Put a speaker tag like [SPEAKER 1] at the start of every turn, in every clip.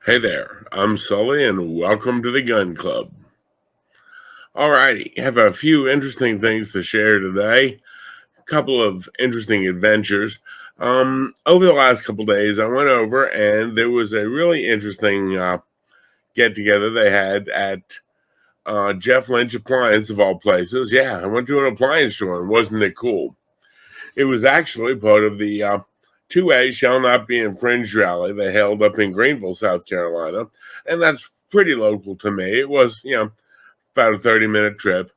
[SPEAKER 1] Hey there, I'm Sully, and welcome to the Gun Club. Alrighty, have a few interesting things to share today. A couple of interesting adventures. Over the last couple days, I went over and there was a really interesting get together they had at Jeff Lynch Appliance, of all places. Yeah, I went to an appliance store, and wasn't it cool? It was actually part of the 2A Shall Not Be Infringed rally they held up in Greenville, South Carolina. And that's pretty local to me. It was, about a 30-minute trip.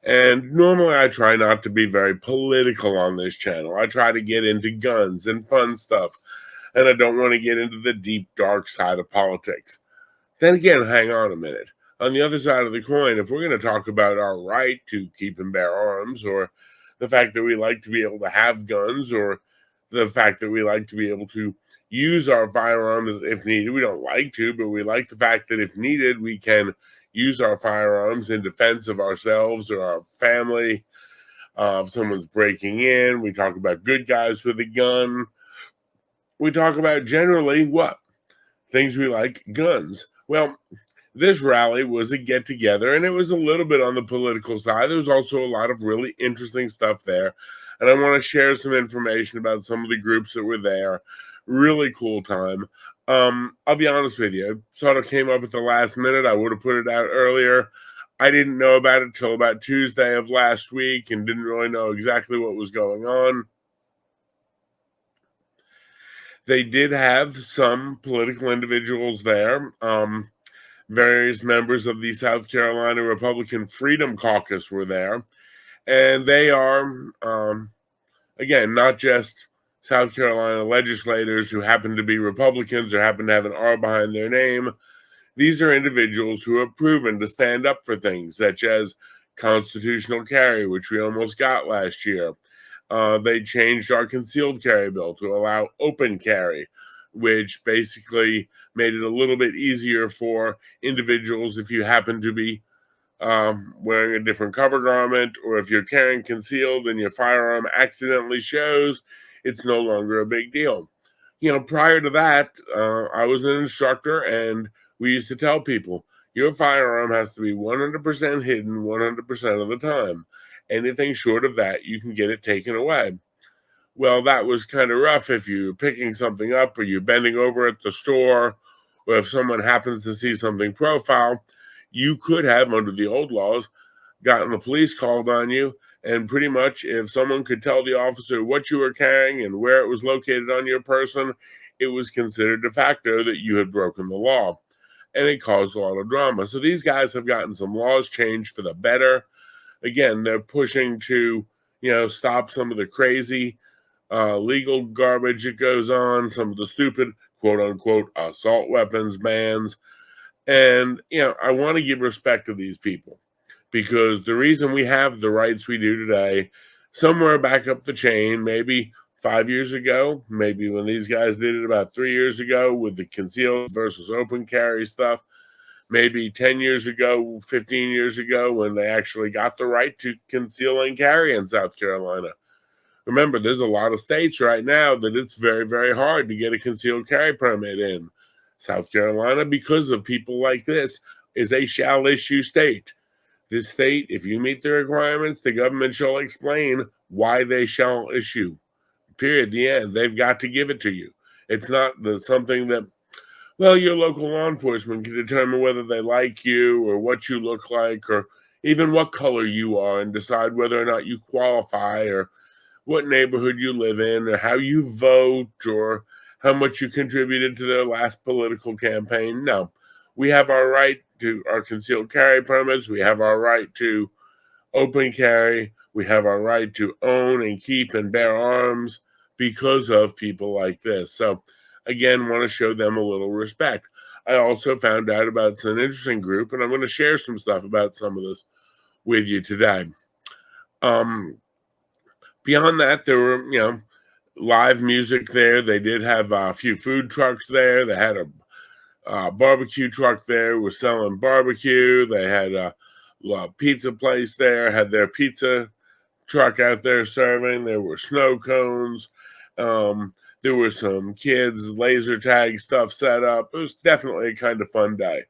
[SPEAKER 1] And normally I try not to be very political on this channel. I try to get into guns and fun stuff. And I don't want to get into the deep, dark side of politics. Then again, hang on a minute. On the other side of the coin, if we're going to talk about our right to keep and bear arms, or the fact that we like to be able to have guns, or the fact that we like to be able to use our firearms if needed, we don't like to, but we like the fact that if needed, we can use our firearms in defense of ourselves or our family. If someone's breaking in, we talk about good guys with a gun. We talk about generally what? Things we like, guns. Well, this rally was a get together, and it was a little bit on the political side. There was also a lot of really interesting stuff there. And I want to share some information about some of the groups that were there. Really cool time. I'll be honest with you, it sort of came up at the last minute. I would have put it out earlier. I didn't know about it till about Tuesday of last week and didn't really know exactly what was going on. They did have some political individuals there. Various members of the South Carolina Republican Freedom Caucus were there. And they are, again, not just South Carolina legislators who happen to be Republicans or happen to have an R behind their name. These are individuals who have proven to stand up for things such as constitutional carry, which we almost got last year. They changed our concealed carry bill to allow open carry, which basically made it a little bit easier for individuals if you happen to be wearing a different cover garment, or if you're carrying concealed and your firearm accidentally shows, it's no longer a big deal. Prior to that, I was an instructor, and we used to tell people your firearm has to be 100% hidden 100% of the time. Anything short of that, you can get it taken away. Well, that was kind of rough if you're picking something up or you're bending over at the store, or if someone happens to see something profile, you could have, under the old laws, gotten the police called on you. And pretty much, if someone could tell the officer what you were carrying and where it was located on your person, it was considered de facto that you had broken the law. And it caused a lot of drama. So these guys have gotten some laws changed for the better. Again, they're pushing to, stop some of the crazy legal garbage that goes on, some of the stupid quote unquote assault weapons bans. And, I want to give respect to these people, because the reason we have the rights we do today, somewhere back up the chain, maybe 5 years ago, maybe when these guys did it about 3 years ago with the concealed versus open carry stuff, maybe 10 years ago, 15 years ago, when they actually got the right to conceal and carry in South Carolina. Remember, there's a lot of states right now that it's very, very hard to get a concealed carry permit in. South Carolina, because of people like this, is a shall issue state. This state, if you meet the requirements, the government shall explain why they shall issue. Period. The end. They've got to give it to you. It's not something that, well, your local law enforcement can determine whether they like you or what you look like or even what color you are and decide whether or not you qualify, or what neighborhood you live in, or how you vote, or how much you contributed to their last political campaign. No, we have our right to our concealed carry permits. We have our right to open carry. We have our right to own and keep and bear arms because of people like this. So, again, want to show them a little respect. I also found out about an interesting group, and I'm going to share some stuff about some of this with you today. Beyond that, there were, live music there. They did have a few food trucks there. They had a barbecue truck there, was selling barbecue. They had a pizza place there, had their pizza truck out there serving. There were snow cones. There were some kids, laser tag stuff set up. It was definitely a kind of fun day.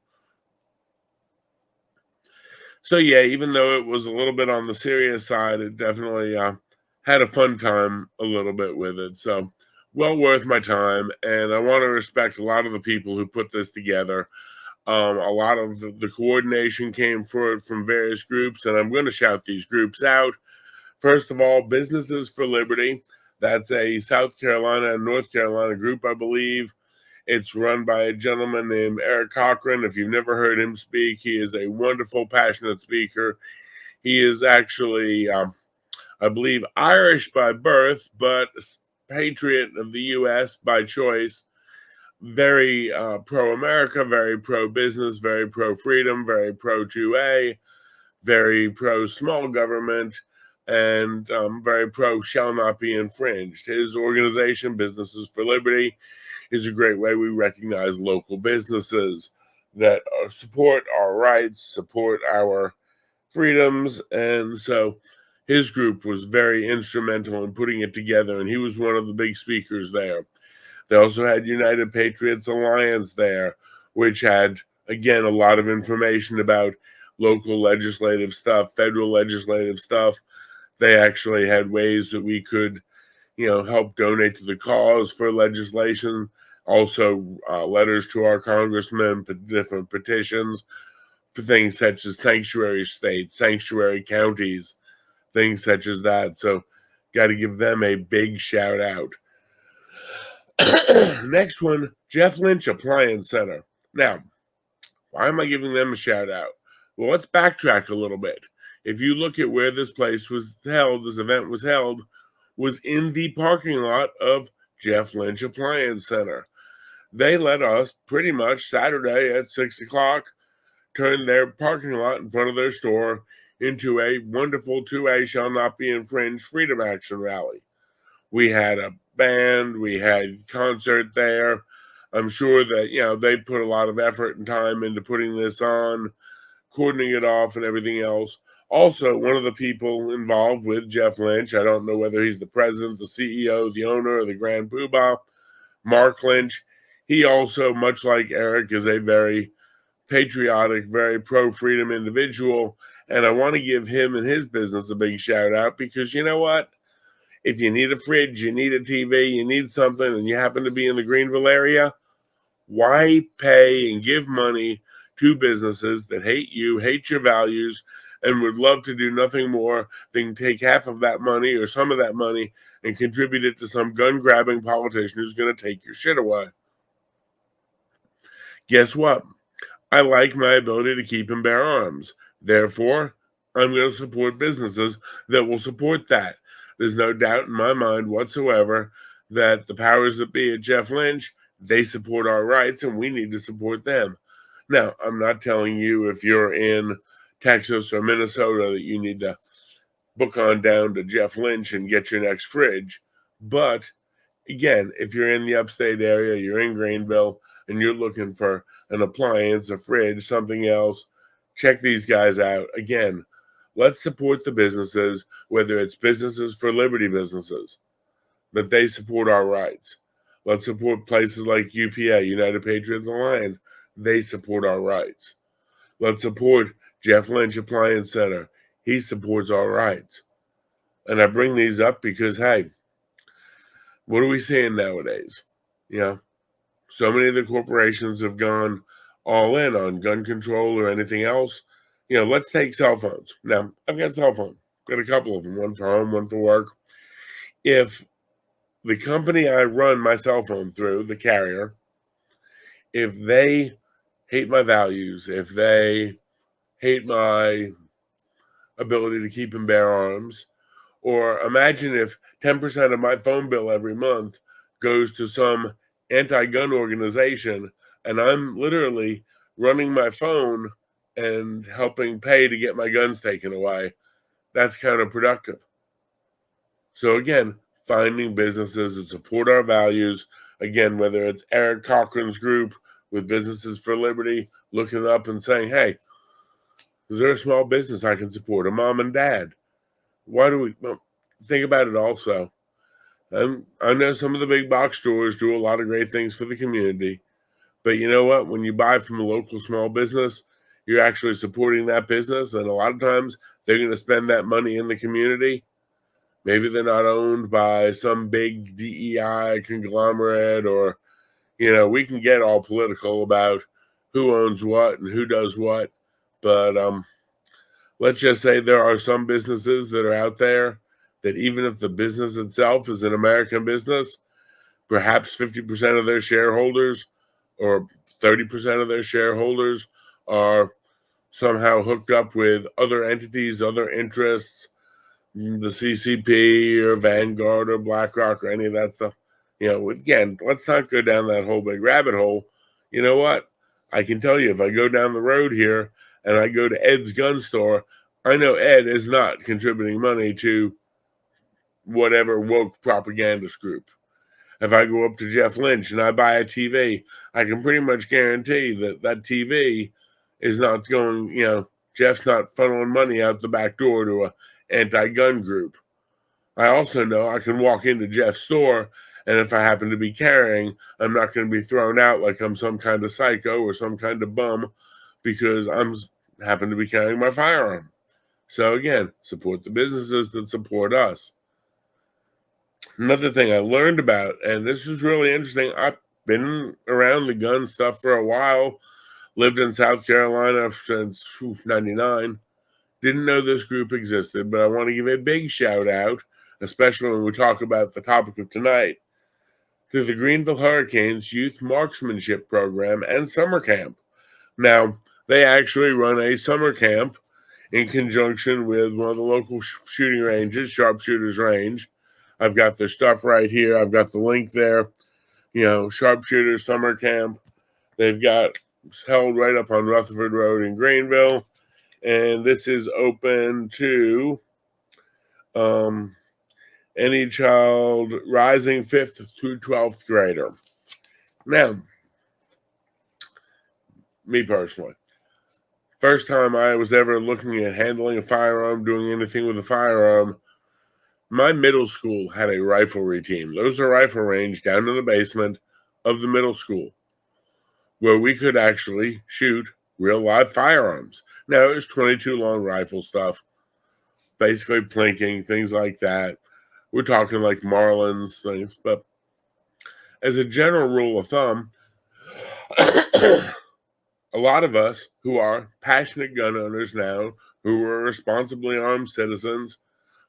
[SPEAKER 1] So yeah, even though it was a little bit on the serious side, it definitely had a fun time a little bit with it. So well worth my time, and I want to respect a lot of the people who put this together. A lot of the coordination came for it from various groups, and I'm going to shout these groups out. First of all, Businesses for Liberty. That's a South Carolina and North Carolina group, I believe. It's run by a gentleman named Eric Cochran. If you've never heard him speak, he is a wonderful, passionate speaker. He is actually, I believe, Irish by birth, but patriot of the U.S. by choice. Very pro America, very pro business, very pro freedom, very pro 2A, very pro small government, and very pro shall not be infringed. His organization, Businesses for Liberty, is a great way we recognize local businesses that support our rights, support our freedoms. And so his group was very instrumental in putting it together, and he was one of the big speakers there. They also had United Patriots Alliance there, which had, again, a lot of information about local legislative stuff, federal legislative stuff. They actually had ways that we could, help donate to the cause for legislation. Also, letters to our congressmen, different petitions for things such as sanctuary states, sanctuary counties, things such as that. So, got to give them a big shout out. Next one, Jeff Lynch Appliance Center. Now, why am I giving them a shout out? Well, let's backtrack a little bit. If you look at where this place was held, this event was held, was in the parking lot of Jeff Lynch Appliance Center. They let us pretty much Saturday at 6 o'clock turn their parking lot in front of their store into a wonderful 2A shall not be infringed freedom action rally. We had a band, we had concert there. I'm sure that, they put a lot of effort and time into putting this on, cordoning it off and everything else. Also, one of the people involved with Jeff Lynch, I don't know whether he's the president, the CEO, the owner, or the grand poobah, Mark Lynch. He also, much like Eric, is a very patriotic, very pro-freedom individual. And I want to give him and his business a big shout out because you know what? If you need a fridge, you need a TV, you need something, and you happen to be in the Greenville area, why pay and give money to businesses that hate you, hate your values, and would love to do nothing more than take half of that money or some of that money and contribute it to some gun-grabbing politician who's going to take your shit away? Guess what? I like my ability to keep and bear arms. Therefore, I'm going to support businesses that will support that. There's no doubt in my mind whatsoever that the powers that be at Jeff Lynch, they support our rights and we need to support them. Now, I'm not telling you if you're in Texas or Minnesota that you need to book on down to Jeff Lynch and get your next fridge. But again, if you're in the upstate area, you're in Greenville, and you're looking for an appliance, a fridge, something else, check these guys out. Again, let's support the businesses, whether it's Businesses for Liberty businesses, that they support our rights. Let's support places like UPA, United Patriots Alliance. They support our rights. Let's support Jeff Lynch Appliance Center. He supports our rights. And I bring these up because, hey, what are we seeing nowadays? So many of the corporations have gone all in on gun control or anything else. Let's take cell phones. Now, I've got cell phones. Got a couple of them, one for home, one for work. If the company I run my cell phone through, the carrier, if they hate my values, if they hate my ability to keep and bear arms, or imagine if 10% of my phone bill every month goes to some anti-gun organization and I'm literally running my phone and helping pay to get my guns taken away. That's counterproductive. So again, finding businesses that support our values, again, whether it's Eric Cochran's group with Businesses for Liberty, looking up and saying, hey, is there a small business I can support, a mom and dad? Why do we think about it also? I know some of the big box stores do a lot of great things for the community, but you know what? When you buy from a local small business, you're actually supporting that business, and a lot of times they're going to spend that money in the community. Maybe they're not owned by some big DEI conglomerate, or we can get all political about who owns what and who does what, but let's just say there are some businesses that are out there that, even if the business itself is an American business, perhaps 50% of their shareholders or 30% of their shareholders are somehow hooked up with other entities, other interests, the CCP or Vanguard or BlackRock or any of that stuff. Again, let's not go down that whole big rabbit hole. You know what? I can tell you, if I go down the road here and I go to Ed's gun store, I know Ed is not contributing money to whatever woke propagandist group. If I go up to Jeff Lynch and I buy a TV, I can pretty much guarantee that that TV is not going, Jeff's not funneling money out the back door to a anti-gun group. I also know I can walk into Jeff's store, and if I happen to be carrying, I'm not going to be thrown out like I'm some kind of psycho or some kind of bum because I'm happen to be carrying my firearm. So again, support the businesses that support us. Another thing I learned about, and this is really interesting, I've been around the gun stuff for a while, lived in South Carolina since '99. Didn't know this group existed, but I want to give a big shout out, especially when we talk about the topic of tonight, to the Greenville Hurricanes Youth Marksmanship Program and Summer Camp. Now, they actually run a summer camp in conjunction with one of the local shooting ranges, Sharpshooters Range. I've got their stuff right here. I've got the link there. Sharpshooters Summer Camp. They've got held right up on Rutherford Road in Greenville. And this is open to any child rising 5th through 12th grader. Now, me personally, first time I was ever looking at handling a firearm, doing anything with a firearm, my middle school had a riflery team. There was a rifle range down in the basement of the middle school where we could actually shoot real live firearms. Now, it was 22 long rifle stuff, basically plinking, things like that. We're talking like Marlins things, but as a general rule of thumb, a lot of us who are passionate gun owners now, who are responsibly armed citizens,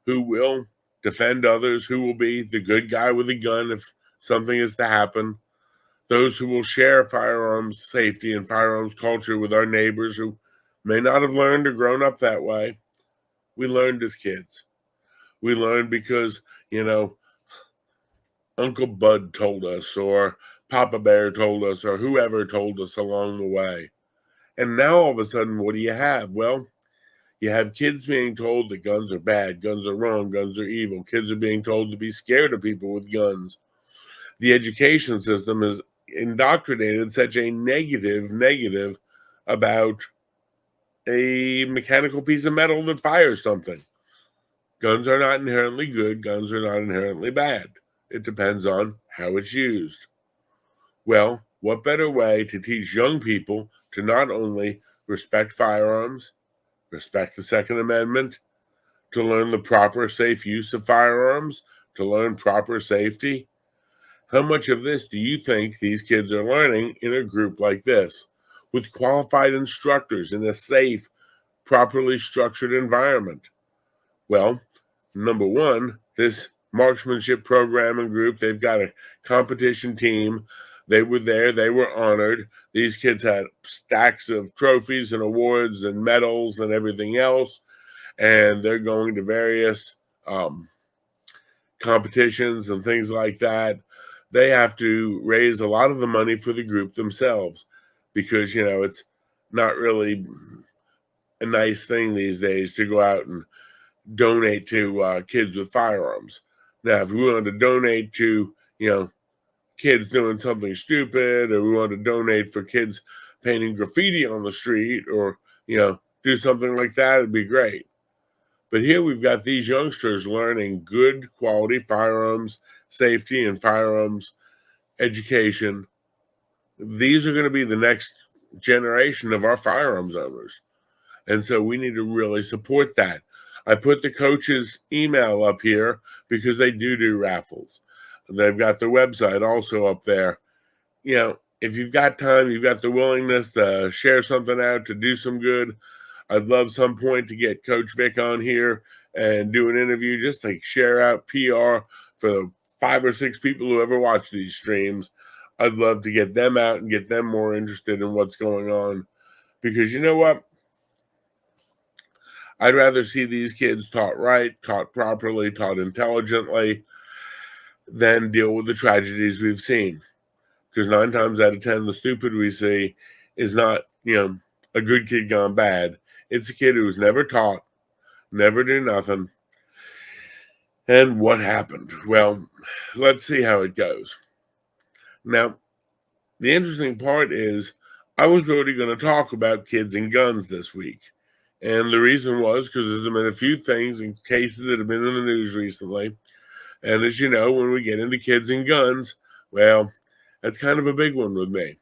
[SPEAKER 1] who will defend others, who will be the good guy with a gun if something is to happen, those who will share firearms safety and firearms culture with our neighbors who may not have learned or grown up that way. We learned as kids. We learned because, Uncle Bud told us, or Papa Bear told us, or whoever told us along the way. And now all of a sudden, what do you have? Well, you have kids being told that guns are bad, guns are wrong, guns are evil. Kids are being told to be scared of people with guns. The education system has indoctrinated such a negative about a mechanical piece of metal that fires something. Guns are not inherently good. Guns are not inherently bad. It depends on how it's used. Well, what better way to teach young people to not only respect firearms, respect the Second Amendment, to learn the proper safe use of firearms, to learn proper safety? How much of this do you think these kids are learning in a group like this, with qualified instructors in a safe, properly structured environment? Well, number one, this marksmanship program and group, they've got a competition team. They were there, they were honored. These kids had stacks of trophies and awards and medals and everything else. And they're going to various competitions and things like that. They have to raise a lot of the money for the group themselves because, it's not really a nice thing these days to go out and donate to kids with firearms. Now, if we wanted to donate to, kids doing something stupid, or we want to donate for kids painting graffiti on the street, or, do something like that, it'd be great. But here we've got these youngsters learning good quality firearms safety and firearms education. These are going to be the next generation of our firearms owners. And so we need to really support that. I put the coach's email up here because they do raffles. They've got their website also up there. You know, if you've got time, you've got the willingness to share something out, to do some good, I'd love some point to get Coach Vic on here and do an interview just to share out PR for the 5 or 6 people who ever watch these streams. I'd love to get them out and get them more interested in what's going on, because you know what? I'd rather see these kids taught right, taught properly, taught intelligently than deal with the tragedies we've seen. Because 9 times out of 10, the stupid we see is not, a good kid gone bad. It's a kid who was never taught, never do nothing. And what happened? Well, let's see how it goes. Now, the interesting part is I was already going to talk about kids and guns this week. And the reason was because there's been a few things and cases that have been in the news recently. And as you know, when we get into kids and guns, well, that's kind of a big one with me.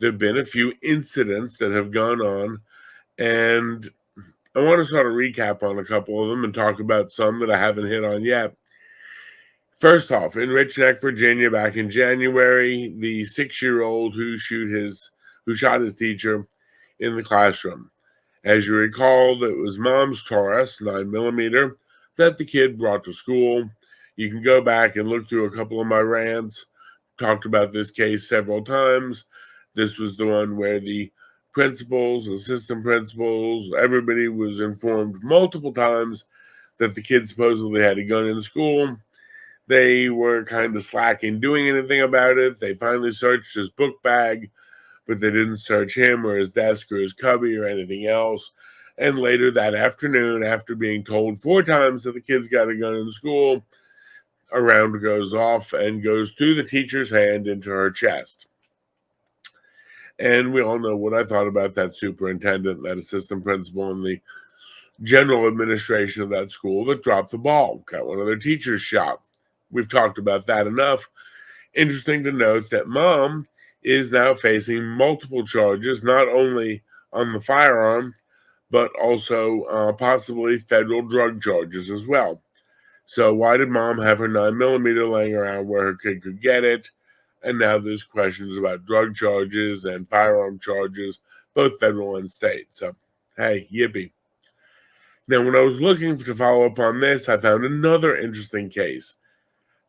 [SPEAKER 1] There have been a few incidents that have gone on, and I want to sort of recap on a couple of them and talk about some that I haven't hit on yet. First off, in Rich Neck, Virginia, back in January, the 6-year-old who shot his teacher in the classroom. As you recall, it was mom's Taurus 9mm that the kid brought to school. You can go back and look through a couple of my rants. Talked about this case several times. This was the one where the principals, assistant principals, everybody was informed multiple times that the kid supposedly had a gun in school. They were kind of slack in doing anything about it. They finally searched his book bag, but they didn't search him or his desk or his cubby or anything else. And later that afternoon, after being told 4 times that the kid's got a gun in school, a round goes off and goes through the teacher's hand into her chest. And we all know what I thought about that superintendent, that assistant principal, and the general administration of that school that dropped the ball, got one of their teachers shot. We've talked about that enough. Interesting to note that mom is now facing multiple charges, not only on the firearm, but also possibly federal drug charges as well. So why did mom have her 9mm laying around where her kid could get it? And now there's questions about drug charges and firearm charges, both federal and state. So, hey, yippee. Now, when I was looking to follow up on this, I found another interesting case.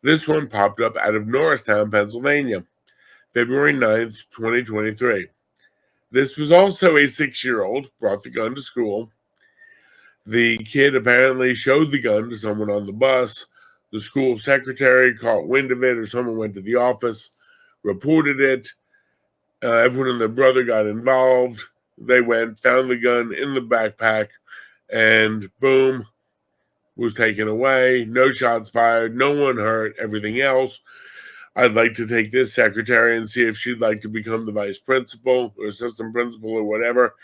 [SPEAKER 1] This one popped up out of Norristown, Pennsylvania, February 9th, 2023. This was also a 6-year-old, brought the gun to school. The kid apparently showed the gun to someone on the bus. The school secretary caught wind of it, or someone went to the office, reported it. Everyone and their brother got involved. They went, found the gun in the backpack, and boom, was taken away. No shots fired, no one hurt, everything else. I'd like to take this secretary and see if she'd like to become the vice principal or assistant principal or whatever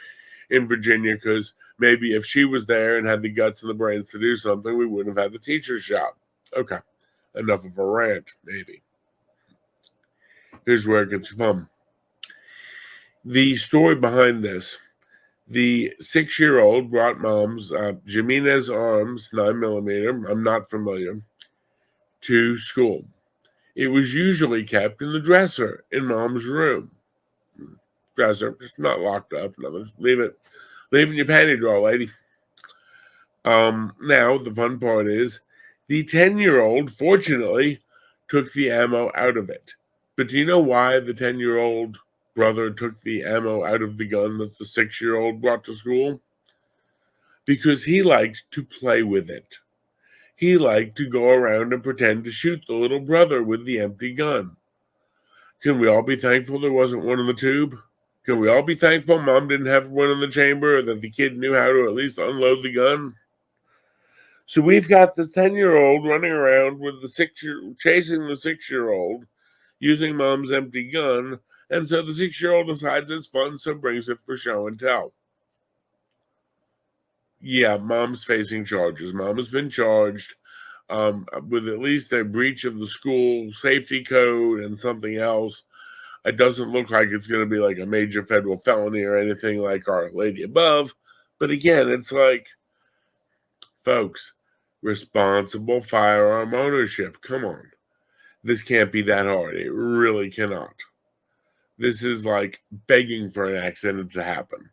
[SPEAKER 1] in Virginia, because maybe if she was there and had the guts and the brains to do something, we wouldn't have had the teacher's shot. Okay, enough of a rant, maybe. Here's where it gets fun. The story behind this: the 6-year-old brought mom's Jimenez Arms 9mm, I'm not familiar, to school. It was usually kept in the dresser in mom's room. Dresser, just not locked up, nothing. Leave it in your panty drawer, lady. Now, the fun part is the 10-year-old, fortunately, took the ammo out of it. But do you know why the 10-year-old brother took the ammo out of the gun that the 6-year-old brought to school? Because he liked to play with it. He liked to go around and pretend to shoot the little brother with the empty gun. Can we all be thankful there wasn't one in the tube? Can we all be thankful mom didn't have one in the chamber, or that the kid knew how to at least unload the gun? So we've got this 10-year-old running around with chasing the 6-year-old, using mom's empty gun, and so the 6-year-old decides it's fun, so brings it for show and tell. Yeah, mom's facing charges. Mom has been charged with at least a breach of the school safety code and something else. It doesn't look like it's going to be like a major federal felony or anything like Our Lady Above. But again, it's like, folks, responsible firearm ownership. Come on. This can't be that hard. It really cannot. This is like begging for an accident to happen.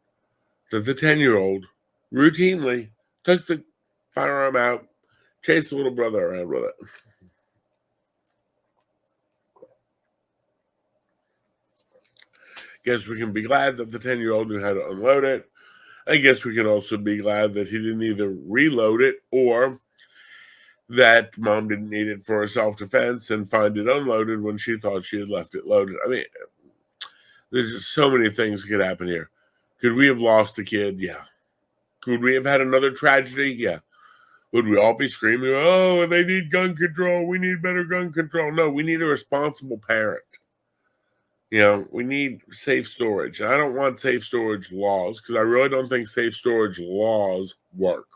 [SPEAKER 1] That the 10-year-old routinely took the firearm out, chased the little brother around with it. Guess we can be glad that the 10-year-old knew how to unload it. I guess we can also be glad that he didn't either reload it or that mom didn't need it for self-defense and find it unloaded when she thought she had left it loaded. I mean, there's just so many things could happen here. Could we have lost a kid? Yeah. Could we have had another tragedy? Yeah. Would we all be screaming, oh, they need gun control. We need better gun control. No, we need a responsible parent. We need safe storage. I don't want safe storage laws because I really don't think safe storage laws work.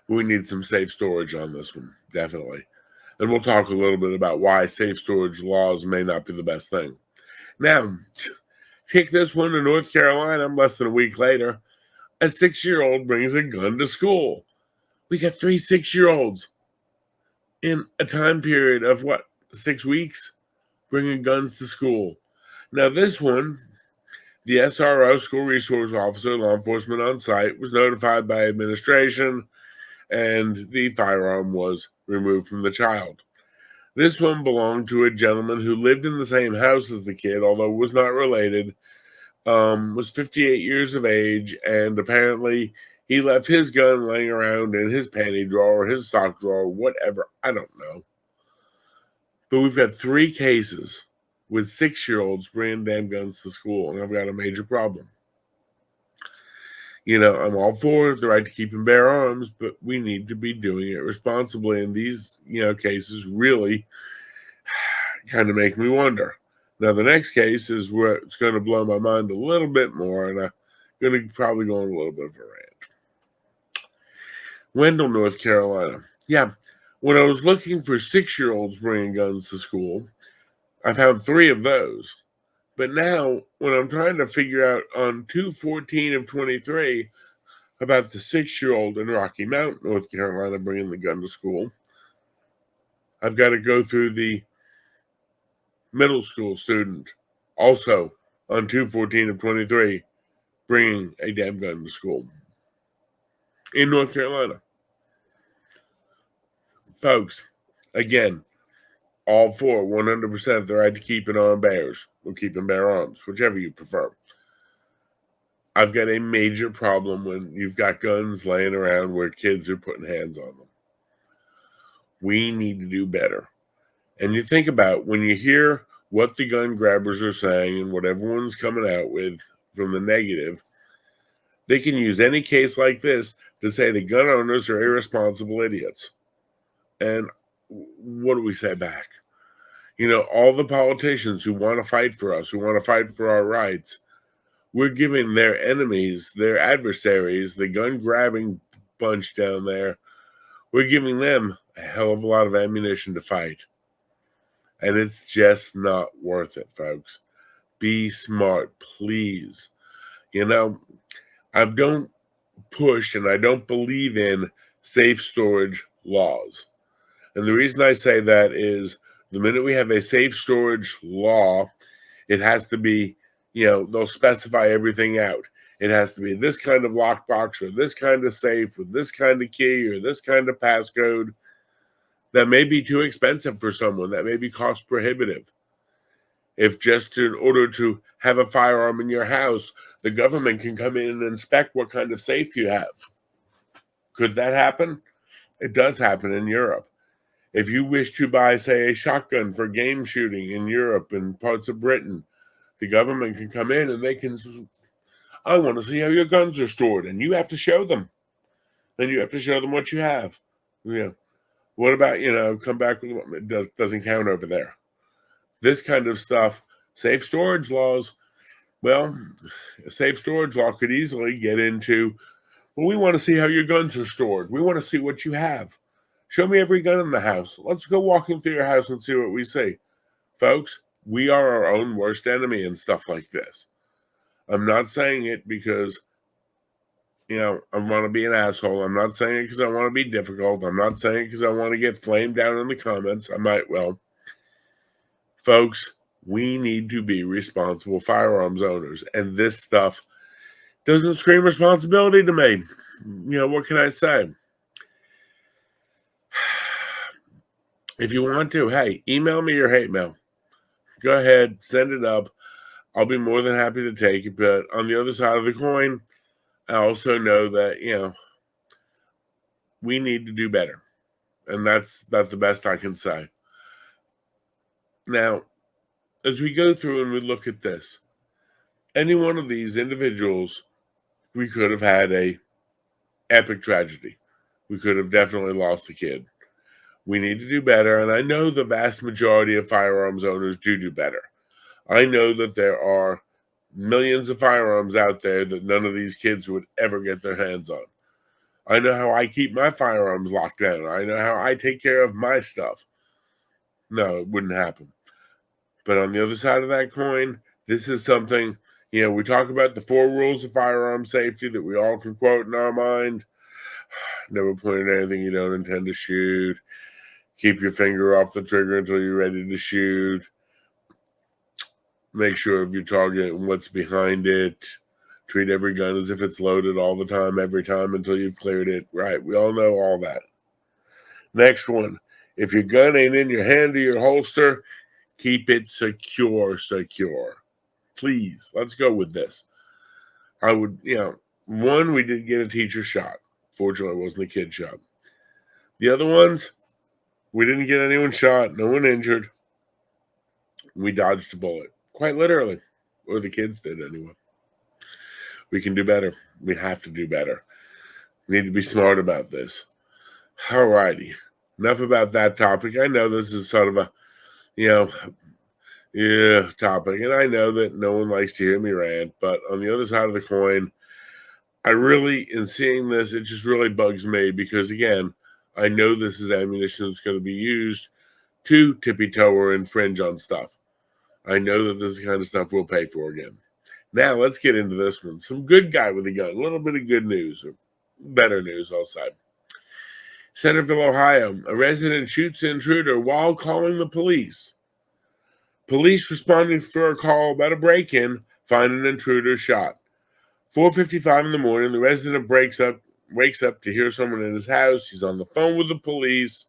[SPEAKER 1] We need some safe storage on this one, definitely. And we'll talk a little bit about why safe storage laws may not be the best thing. Now, take this one to North Carolina less than a week later. A 6-year-old brings a gun to school. We got 3 6-year-olds in a time period of 6 weeks bringing guns to school. Now, this one, the SRO, school resource officer, law enforcement on site, was notified by administration, and the firearm was removed from the child. This one belonged to a gentleman who lived in the same house as the kid, although was not related, was 58 years of age, and apparently he left his gun laying around in his panty drawer, his sock drawer, whatever. I don't know. But we've got 3 cases with 6-year-olds bringing damn guns to school, and I've got a major problem. I'm all for the right to keep and bear arms, but we need to be doing it responsibly. And these, cases really kind of make me wonder. Now, the next case is where it's going to blow my mind a little bit more, and I'm going to probably go on a little bit of a rant. Wendell, North Carolina. Yeah, when I was looking for 6-year-olds bringing guns to school, I found 3 of those. But now, when I'm trying to figure out on 2/14 of 23 about the 6-year-old in Rocky Mount, North Carolina, bringing the gun to school, I've got to go through the middle school student, also on 2/14 of 23, bringing a damn gun to school in North Carolina. Folks, again, all for 100% the right to keep and arm bears, or keep and bear arms, whichever you prefer. I've got a major problem when you've got guns laying around where kids are putting hands on them. We need to do better. And you think about when you hear what the gun grabbers are saying and what everyone's coming out with from the negative, they can use any case like this to say the gun owners are irresponsible idiots. And what do we say back? All the politicians who want to fight for us, who want to fight for our rights, we're giving their enemies, their adversaries, the gun grabbing bunch down there, we're giving them a hell of a lot of ammunition to fight. And it's just not worth it, folks. Be smart, please. I don't push and I don't believe in safe storage laws. And the reason I say that is the minute we have a safe storage law, it has to be, they'll specify everything out. It has to be this kind of lockbox or this kind of safe with this kind of key or this kind of passcode. That may be too expensive for someone. That may be cost prohibitive. If just in order to have a firearm in your house, the government can come in and inspect what kind of safe you have. Could that happen? It does happen in Europe. If you wish to buy, say, a shotgun for game shooting in Europe and parts of Britain, the government can come in and they can, I want to see how your guns are stored, and you have to show them. Then you have to show them what you have. What about, come back with it doesn't count over there. This kind of stuff, safe storage laws, well, a safe storage law could easily get into Well, we want to see how your guns are stored. We want to see what you have. Show me every gun in the house. Let's go walking through your house and see what we see. Folks, we are our own worst enemy and stuff like this. I'm not saying it because, I want to be an asshole. I'm not saying it because I want to be difficult. I'm not saying it because I want to get flamed down in the comments. I might, folks, we need to be responsible firearms owners. And this stuff doesn't scream responsibility to me. What can I say? If you want to, hey, email me your hate mail. Go ahead, send it up. I'll be more than happy to take it. But on the other side of the coin, I also know that, we need to do better. And that's the best I can say. Now, as we go through and we look at this, any one of these individuals, we could have had a epic tragedy. We could have definitely lost a kid. We need to do better. And I know the vast majority of firearms owners do better. I know that there are millions of firearms out there that none of these kids would ever get their hands on. I know how I keep my firearms locked down. I know how I take care of my stuff. No, it wouldn't happen. But on the other side of that coin, this is something, we talk about the 4 rules of firearm safety that we all can quote in our mind. Never point at anything you don't intend to shoot. Keep your finger off the trigger until you're ready to shoot. Make sure of your target and what's behind it. Treat every gun as if it's loaded all the time, every time until you've cleared it. Right, we all know all that. Next one, if your gun ain't in your hand or your holster, keep it secure. Please, let's go with this. I would, one, we did get a teacher shot. Fortunately, it wasn't a kid shot. The other ones, we didn't get anyone shot, no one injured. We dodged a bullet, quite literally, or the kids did anyway. We can do better. We have to do better. We need to be smart about this. Alrighty, enough about that topic. I know this is sort of a, topic, and I know that no one likes to hear me rant, but on the other side of the coin, I really, in seeing this, it just really bugs me because, again, I know this is ammunition that's going to be used to tippy-toe or infringe on stuff. I know that this is the kind of stuff we'll pay for again. Now, let's get into this one. Some good guy with a gun, a little bit of good news, or better news, I'll say. Centerville, Ohio, a resident shoots intruder while calling the police. Police responding for a call about a break-in find an intruder shot. 4:55 in the morning, the resident wakes up to hear someone in his house. He's on the phone with the police,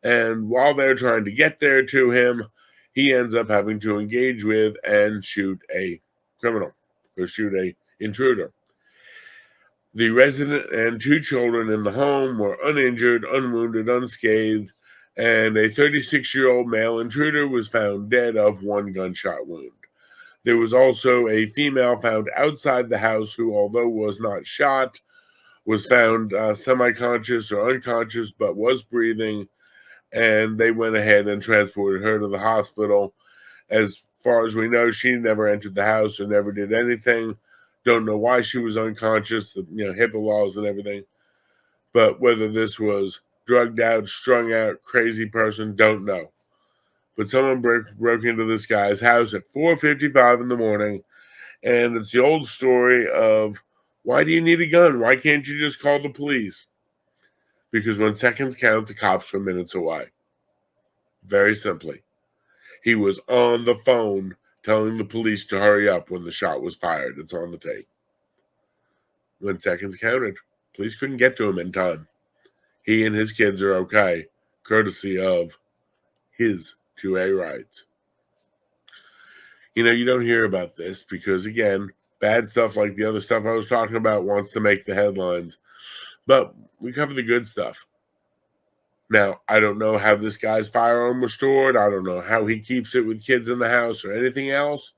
[SPEAKER 1] and while they're trying to get there to him, he ends up having to engage with and shoot a criminal, or shoot a intruder. The resident and 2 children in the home were uninjured, unwounded, unscathed, and a 36-year-old male intruder was found dead of 1 gunshot wound. There was also a female found outside the house who, although was not shot, was found semi-conscious or unconscious but was breathing, and they went ahead and transported her to the hospital. As far as we know, she never entered the house or never did anything. Don't know why she was unconscious, HIPAA laws and everything. But whether this was drugged out, strung out, crazy person, don't know. But someone broke into this guy's house at 4:55 in the morning, and it's the old story of, why do you need a gun? Why can't you just call the police? Because when seconds count, the cops are minutes away. Very simply. He was on the phone telling the police to hurry up when the shot was fired. It's on the tape. When seconds counted, police couldn't get to him in time. He and his kids are okay, courtesy of his 2A rights. You don't hear about this because, again, bad stuff like the other stuff I was talking about wants to make the headlines. But we cover the good stuff. Now, I don't know how this guy's firearm was stored. I don't know how he keeps it with kids in the house or anything else.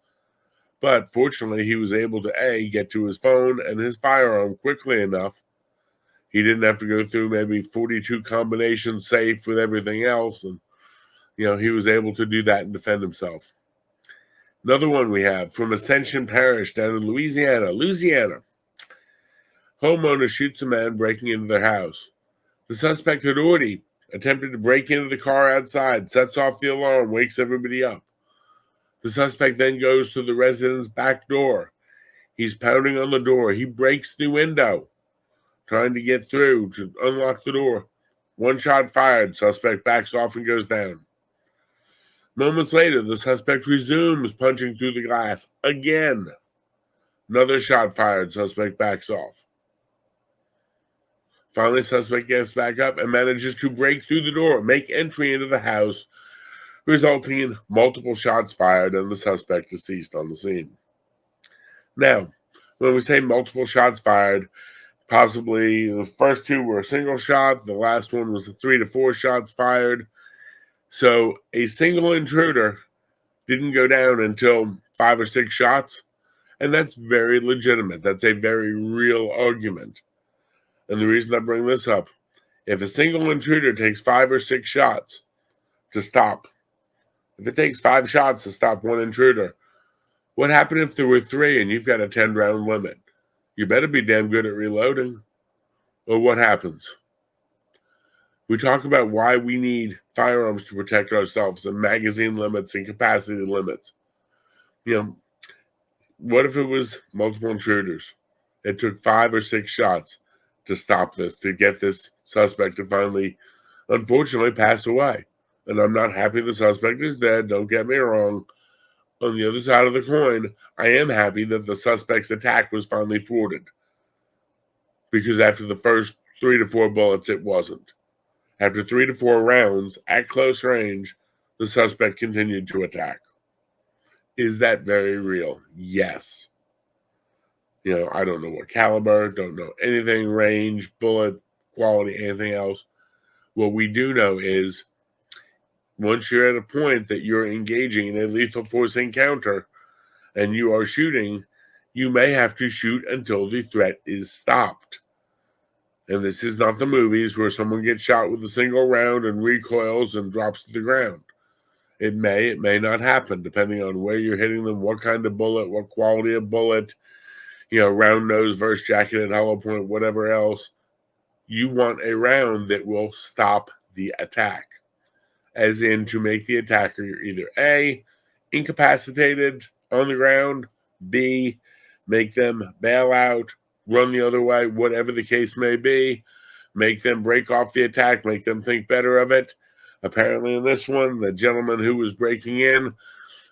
[SPEAKER 1] But fortunately, he was able to, get to his phone and his firearm quickly enough. He didn't have to go through maybe 42 combinations safe with everything else. And, he was able to do that and defend himself. Another one we have from Ascension Parish down in Louisiana. Homeowner shoots a man breaking into their house. The suspect had already attempted to break into the car outside, sets off the alarm, wakes everybody up. The suspect then goes to the resident's back door. He's pounding on the door. He breaks the window, trying to get through to unlock the door. One shot fired. Suspect backs off and goes down. Moments later, the suspect resumes punching through the glass again. Another shot fired. Suspect backs off. Finally, suspect gets back up and manages to break through the door, make entry into the house, resulting in multiple shots fired and the suspect deceased on the scene. Now, when we say multiple shots fired, possibly the first two were a single shot, the last one was 3 to 4 shots fired. So a single intruder didn't go down until 5 or 6 shots, and that's very legitimate. That's a very real argument. And the reason I bring this up, if a single intruder takes 5 or 6 shots to stop, if it takes 5 shots to stop one intruder, what happened if there were 3 and you've got a 10-round limit? You better be damn good at reloading. Or what happens? We talk about why we need firearms to protect ourselves and magazine limits and capacity limits. What if it was multiple intruders? It took 5 or 6 shots to stop this, to get this suspect to finally, unfortunately, pass away. And I'm not happy the suspect is dead, don't get me wrong. On the other side of the coin, I am happy that the suspect's attack was finally thwarted. Because after the first 3 to 4 bullets, it wasn't. After 3 to 4 rounds at close range, the suspect continued to attack. Is that very real? Yes. I don't know what caliber, don't know anything, range, bullet, quality, anything else. What we do know is once you're at a point that you're engaging in a lethal force encounter and you are shooting, you may have to shoot until the threat is stopped. And this is not the movies where someone gets shot with a single round and recoils and drops to the ground. It may not happen, depending on where you're hitting them, what kind of bullet, what quality of bullet, round nose versus jacketed hollow point, whatever else. You want a round that will stop the attack. As in to make the attacker either A, incapacitated on the ground, B, make them bail out, run the other way, whatever the case may be, make them break off the attack, make them think better of it. Apparently in this one, the gentleman who was breaking in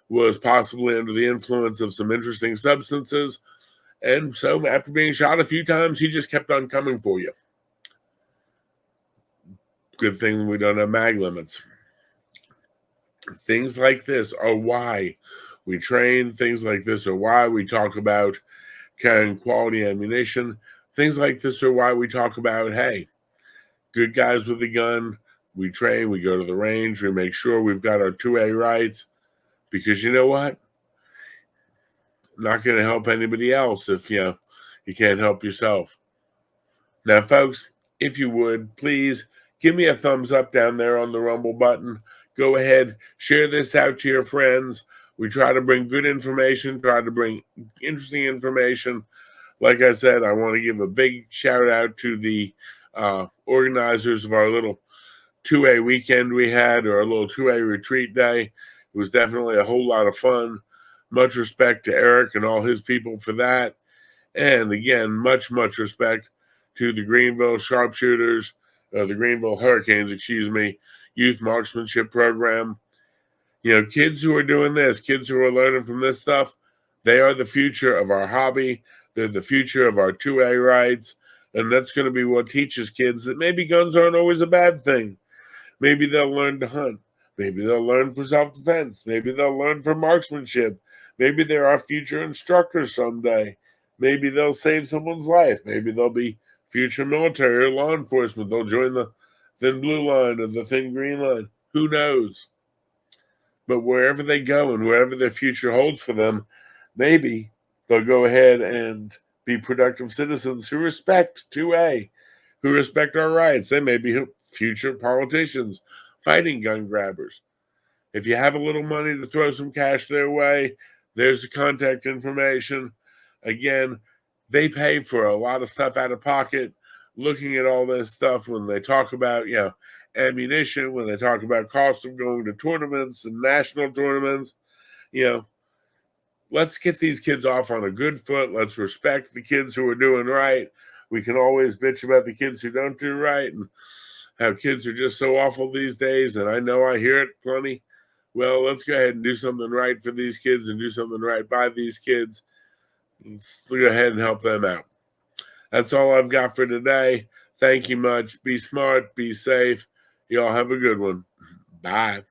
[SPEAKER 1] was possibly under the influence of some interesting substances. And so after being shot a few times, he just kept on coming for you. Good thing we don't have mag limits. Things like this are why we train. Things like this are why we talk about carrying quality ammunition. Things like this are why we talk about, hey, good guys with a gun. We train, we go to the range, we make sure we've got our 2A rights. Because you know what? Not going to help anybody else if you can't help yourself. Now, folks, if you would, please give me a thumbs up down there on the Rumble button. Go ahead, share this out to your friends. We try to bring good information, try to bring interesting information. Like I said, I want to give a big shout out to the organizers of our little 2A weekend we had, or a little 2A retreat day. It was definitely a whole lot of fun. Much respect to Eric and all his people for that. And again, much respect to the Greenville Sharpshooters, the Greenville Hurricanes, youth marksmanship program. Kids who are doing this, kids who are learning from this stuff, they are the future of our hobby. They're the future of our 2A rights. And that's going to be what teaches kids that maybe guns aren't always a bad thing. Maybe they'll learn to hunt. Maybe they'll learn for self-defense. Maybe they'll learn for marksmanship. Maybe they're our future instructors someday. Maybe they'll save someone's life. Maybe they'll be future military or law enforcement. They'll join the thin blue line or the thin green line. Who knows? But wherever they go and wherever their future holds for them, maybe they'll go ahead and be productive citizens who respect 2A, who respect our rights. They may be future politicians, fighting gun grabbers. If you have a little money to throw some cash their way, there's the contact information. Again, they pay for a lot of stuff out of pocket. Looking at all this stuff when they talk about, ammunition, when they talk about cost of going to tournaments and national tournaments, you know, let's get these kids off on a good foot. Let's respect the kids who are doing right. We can always bitch about the kids who don't do right and how kids are just so awful these days. And I know I hear it plenty. Well, let's go ahead and do something right for these kids and do something right by these kids. Let's go ahead and help them out. That's all I've got for today. Thank you much. Be smart. Be safe. Y'all have a good one. Bye.